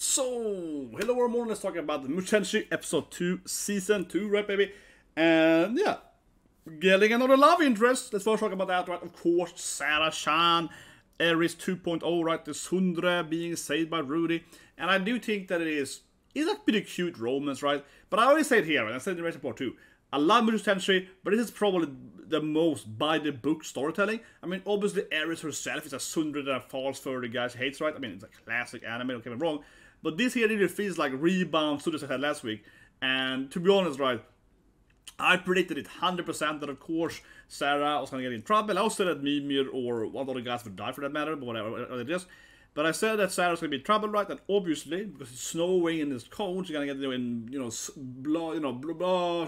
So, hello everyone, let's talk about the Mushoku Tensei episode 2, season 2, right baby? And yeah, getting another love interest. Let's first talk about that, right? Of course, Sarah-chan, Aries 2.0, right? The Tsundere being saved by Rudy. And I do think that it's a pretty cute romance, right? But I always say it here, and I said it in the report too. I love Mushoku Tensei, but this is probably the most by-the-book storytelling. I mean, obviously, Aries herself is a Tsundere that falls for the guys hates, right? I mean, it's a classic anime, don't get me wrong. But this here really feels like rebound Tsundere I had last week. And to be honest, right, I predicted it 100% that, of course, Sarah was going to get in trouble. I also said that Mimir or one of the guys would die for that matter, but whatever it is. But I said that Sarah's going to be in trouble, right? And obviously, because it's snowing and it's cold, she's going to get, she's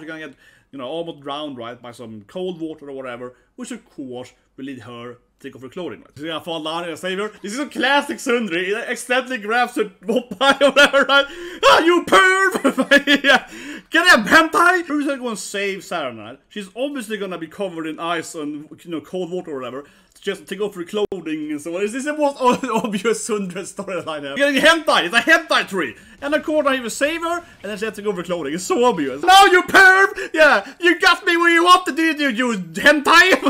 going to get, almost drowned, right, by some cold water or whatever, which of course will lead her to take off her clothing, right? She's going to fall down and save her. This is a classic Tsundere. He accidentally grabs her pie or whatever, right? Ah, you perv! Yeah. Can I have hentai? Who's going to go and save Sarah now? She's obviously going to be covered in ice and, cold water or whatever. Just take off her clothing and so on. Is this the most obvious Tsundere storyline ever? Getting hentai! It's a hentai tree! And of course I even save her, and then she has to go over clothing. It's so obvious. No, you perv! Yeah, you got me where you wanted, did you hentai?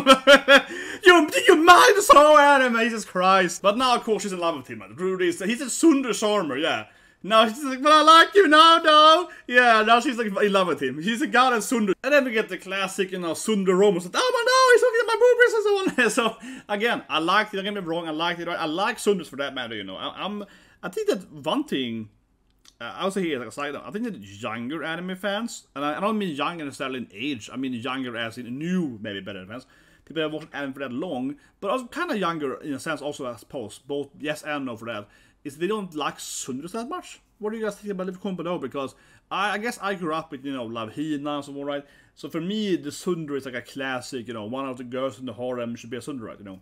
you mind so anime, Jesus Christ. But now of course she's in love with him, man. Rudy he's a Tsundere charmer, yeah. Now she's like, but I like you, no. Yeah, now she's like in love with him. He's a god of Tsundere. And then we get the classic, Tsundere Romance. Oh my no, he's looking at my boobies and so on. So, again, I liked it, don't get me wrong, I liked it, right? I like Tsunderes for that matter, I think that one thing, I would say here, like a side note, I think that younger anime fans, and I don't mean younger necessarily in age, I mean younger as in new, maybe better fans, people that have watched anime for that long, but also kind of younger in a sense also, I suppose, both yes and no for that, is they don't like Tsunderes that much. What do you guys think about Live Comp below? Because I guess I grew up with, Love Hina and so on, right? So for me, the Tsundere is like a classic, one of the girls in the harem should be a Tsundere, right?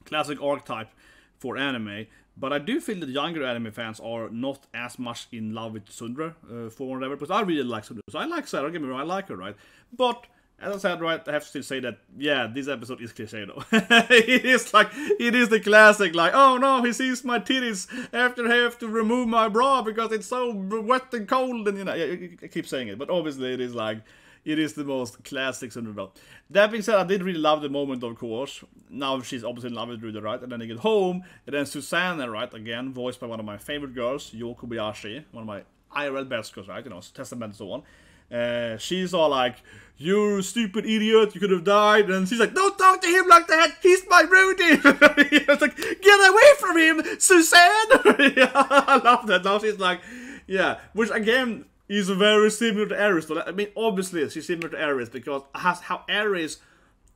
Classic archetype for anime. But I do feel that younger anime fans are not as much in love with Tsundere, for whatever, because I really like Tsundere. So I like Sarah, don't get me wrong, I like her, right? But as I said, right, I have to still say that, yeah, this episode is cliché though. It is the classic, like, oh no, he sees my titties after I have to remove my bra because it's so wet and cold, and I keep saying it, but obviously it is like, it is the most classic Tsundere. That being said, I did really love the moment, of course. Now she's obviously in love with Rudy, right? And then they get home, and then Susanna, right, again, voiced by one of my favorite girls, Yuu Kobayashi, one of my IRL best girls, right, Testament and so on. She's all like, you stupid idiot, you could have died, and she's like, don't talk to him like that, he's my Rudy. It's like, get away from him, Suzanne. Yeah, I love that. Now she's like, yeah, which again is very similar to Aries. I mean, obviously she's similar to Aries because how Aries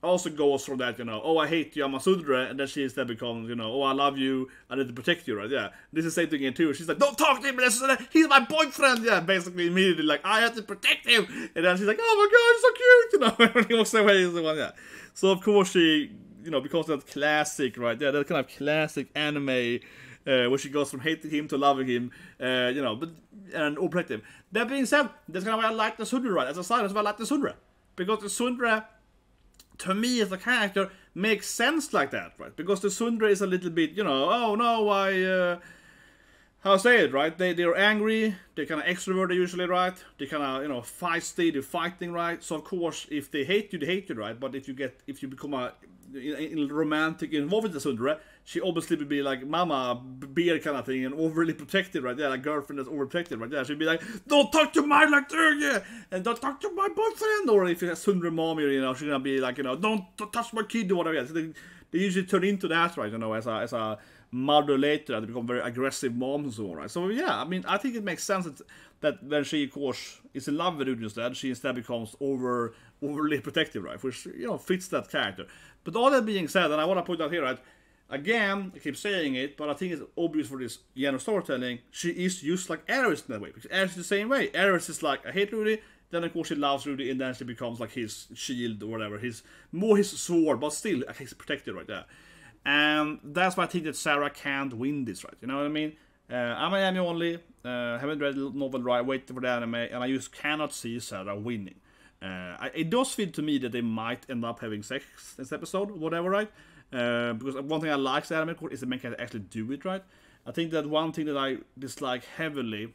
also goes from that, oh, I hate you, I'm a Tsundere, and then she instead becomes, oh, I love you, I need to protect you, right? Yeah, this is the same thing again too. She's like, don't talk to him, he's my boyfriend. Yeah, basically immediately like, I have to protect him, and then she's like, oh my god, he's so cute, when he walks away, is the one, yeah. So of course she, because that classic, right? Yeah, that kind of classic anime. Where she goes from hating him to loving him, and protect him. That being said, that's kind of why I like the Tsundere, right? As a side, that's why I like the Tsundere, because the Tsundere, to me as a character, makes sense like that, right? Because the Tsundere is a little bit, oh no, how I say it, right? They're angry, they're kind of extroverted usually, right? They kind of, feisty, they're fighting, right? So of course, if they hate you, right? But if you become in romantic involved with the Tsundere, she obviously would be like mama bear kind of thing and overly protected, right? Yeah, like girlfriend that's overprotected, right? Yeah, she'd be like, don't talk to my like yeah, and don't talk to my boyfriend. Or if it's a Tsundere mommy, she's gonna be like, don't touch my kid or whatever. Yeah. So they usually turn into that, right? As a mother later, they become very aggressive moms and so on, right? So yeah, I mean, I think it makes sense that when she, of course, is in love with Rudy instead, she instead becomes overly protective, right? Which fits that character. But all that being said, and I want to point out here, right? Again, I keep saying it, but I think it's obvious for this general storytelling. She is used like Aries in that way, because Aries is the same way. Aries is like, I hate Rudy, then of course she loves Rudy, and then she becomes like his shield or whatever. More his sword, but still he's protected right there. And that's why I think that Sarah can't win this, right? You know what I mean? I'm an anime only, haven't read the novel right, waiting for the anime, and I just cannot see Sarah winning. It does feel to me that they might end up having sex this episode, whatever, right? Because one thing I like the anime is the main character actually do it, right? I think that one thing that I dislike heavily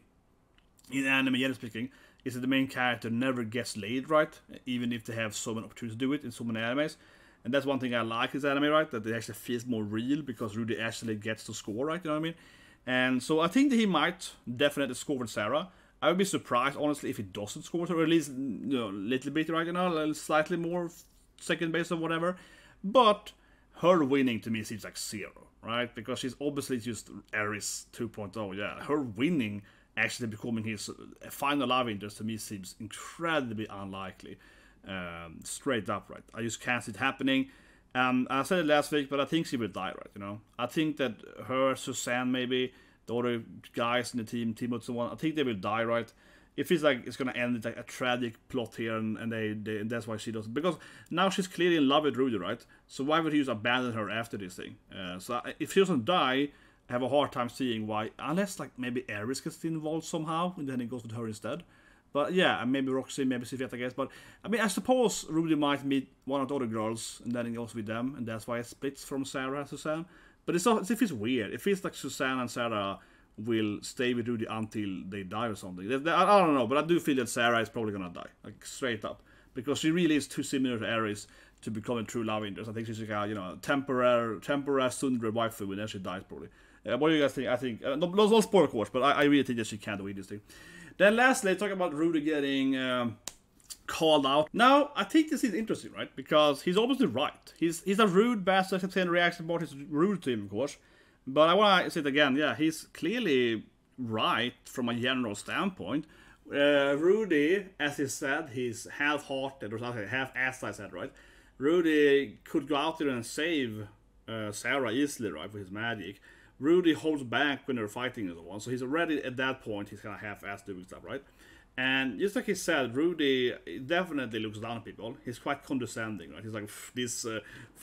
in anime, generally speaking, is that the main character never gets laid, right? Even if they have so many opportunities to do it in so many animes. And that's one thing I like in this anime, right? That it actually feels more real because Rudy actually gets to score, right? You know what I mean? And so I think that he might definitely score with Sarah. I would be surprised, honestly, if he doesn't score with her, or at least, a little bit, right? Slightly more second base or whatever. But her winning to me seems like 0, right? Because she's obviously just Ares 2.0, yeah. Her winning, actually becoming his final love interest, to me seems incredibly unlikely. Straight up, right? I just can't see it happening. I said it last week, but I think she will die, right? I think that her, Suzanne, maybe the other guys in the team, Timo and so on, I think they will die, right? It feels like it's gonna end with like a tragic plot here, and that's why she doesn't. Because now she's clearly in love with Rudy, right? So why would he just abandon her after this thing? So if she doesn't die, I have a hard time seeing why, unless like maybe Ares gets involved somehow, and then he goes with her instead. But yeah, maybe Roxy, maybe Sylphiette, I guess. But I mean, I suppose Rudy might meet one of the other girls, and then he goes with them, and that's why it splits from Sarah and Suzanne. But it feels weird. It feels like Suzanne and Sarah will stay with Rudy until they die or something. I don't know, but I do feel that Sarah is probably gonna die, like straight up, because she really is too similar to Ares to become a true love interest. I think she's like a temporary Tsundere waifu, and then she dies probably. What do you guys think? I think no spoiler, of course, but I really think that she can't win this thing. Then lastly, talk about Rudy getting called out. Now, I think this is interesting, right? Because he's obviously right. He's a rude bastard, except saying reaction part is rude to him, of course. But I want to say it again, yeah, he's clearly right from a general standpoint. Rudy, as he said, he's half-hearted, or something, half-assed, I said, right? Rudy could go out there and save Sarah easily, right, with his magic. Rudy holds back when they're fighting and so on, so he's already at that point, he's kind of half-assed doing stuff, right? And just like he said, Rudy definitely looks down on people. He's quite condescending, right? He's like, these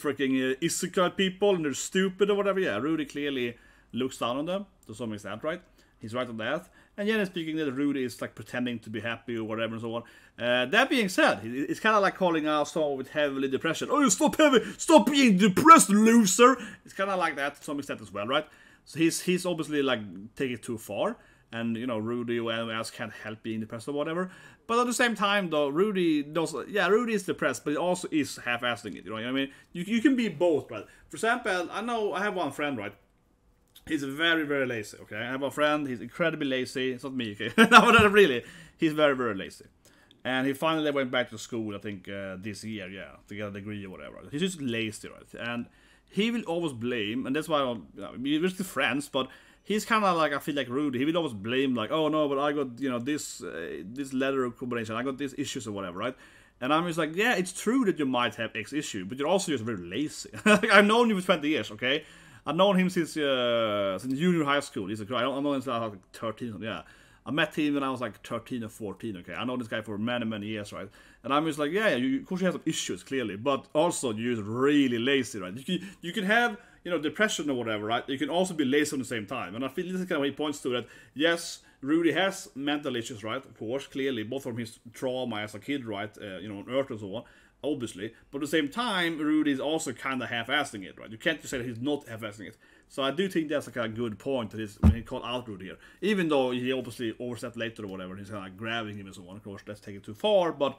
freaking isekai people, and they're stupid or whatever. Yeah, Rudy clearly looks down on them, to some extent, right? He's right on that. And yeah, speaking that Rudy is like pretending to be happy or whatever and so on. That being said, it's kind of like calling out someone with heavy depression. Oh, stop being depressed, loser! It's kind of like that to some extent as well, right? So he's obviously like taking it too far. And, Rudy or anyone else can't help being depressed or whatever. But at the same time, though, Rudy is depressed, but he also is half-assing it, you know what I mean? You can be both, right? For example, I have one friend, right? He's very, very lazy, okay? I have a friend, he's incredibly lazy. It's not me, okay? No, but really, he's very, very lazy. And he finally went back to school, I think, this year, yeah, to get a degree or whatever. He's just lazy, right? And he will always blame, and that's why we're still friends, but he's kind of like, I feel like Rudy. He will always blame, like, oh no, but I got, this letter combination, I got these issues or whatever, right? And I'm just like, yeah, it's true that you might have X issue, but you're also just very lazy. I've known you for 20 years, okay? I've known him since junior high school. He's I know him since I was like 13, yeah. I met him when I was like 13 or 14, okay? I know this guy for many, many years, right? And I'm just like, yeah, of course you have some issues, clearly, but also you're just really lazy, right? You can have, depression or whatever, right? You can also be lazy on the same time. And I feel this is kind of what he points to, that, yes, Rudy has mental issues, right? Of course, clearly, both from his trauma as a kid, right? On Earth and so on, obviously. But at the same time, Rudy is also kind of half-assing it, right? You can't just say that he's not half-assing it. So I do think that's like a good point that when he called out Rudy here. Even though he obviously overstepped later or whatever, he's kind of like grabbing him and so on. Of course, let's take it too far, but...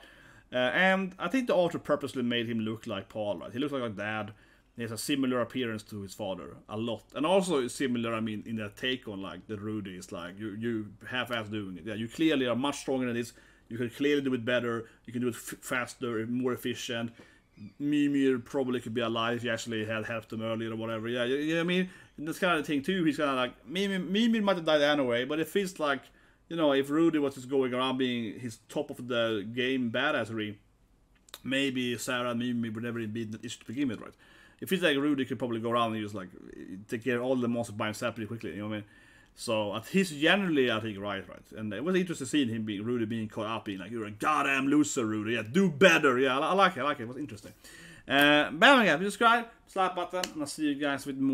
and I think the author purposely made him look like Paul, right? He looks like a dad. He has a similar appearance to his father, a lot. And also similar, in that take on, like, that Rudy is like, you half-ass doing it. Yeah, you clearly are much stronger than this. You can clearly do it better. You can do it faster, more efficient. Mimir probably could be alive if you actually had helped him earlier or whatever. Yeah, you know what I mean? And this kind of thing, too. He's kind of like, Mimir might have died anyway, but it feels like, if Rudy was just going around being his top of the game badassery, maybe Sarah and Mimir would never be the issue to begin with, right? It feels like Rudy could probably go around and just like take care of all the monsters by himself pretty quickly, you know what I mean? So he's generally, I think, right. And it was interesting seeing him Rudy being caught up, being like, you're a goddamn loser, Rudy. Yeah, do better. Yeah, I like it. It was interesting. But again, subscribe, slap button, and I'll see you guys with more.